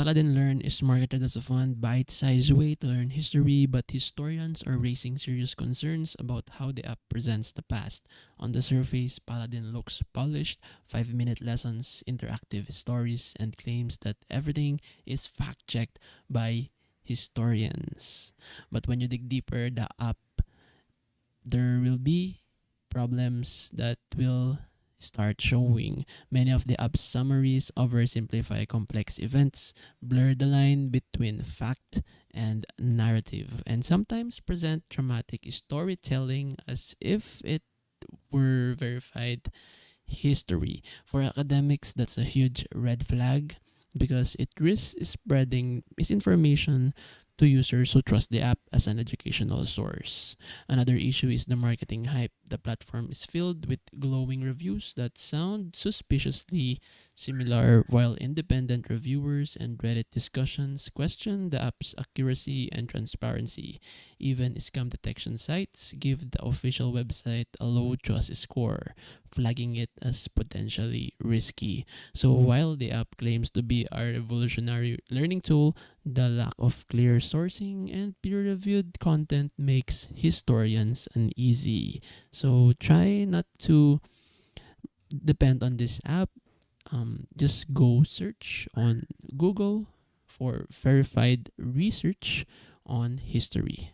Paladin Learn is marketed as a fun, bite-sized way to learn history, but historians are raising serious concerns about how the app presents the past. On the surface, Paladin looks polished, 5-minute lessons, interactive stories, and claims that everything is fact-checked by historians. But when you dig deeper, the app, there will be problems that will start showing. Many of the app's summaries oversimplify complex events, blur the line between fact and narrative, and sometimes present dramatic storytelling as if it were verified history. For academics, that's a huge red flag because it risks spreading misinformation to users who trust the app as an educational source. Another issue is the marketing hype. The platform is filled with glowing reviews that sound suspiciously similar, while independent reviewers and Reddit discussions question the app's accuracy and transparency. Even scam detection sites give the official website a low trust score, flagging it as potentially risky. So while the app claims to be a revolutionary learning tool, the lack of clear sourcing and peer-reviewed content makes historians uneasy. So try not to depend on this app. Just go search on Google for verified research on history.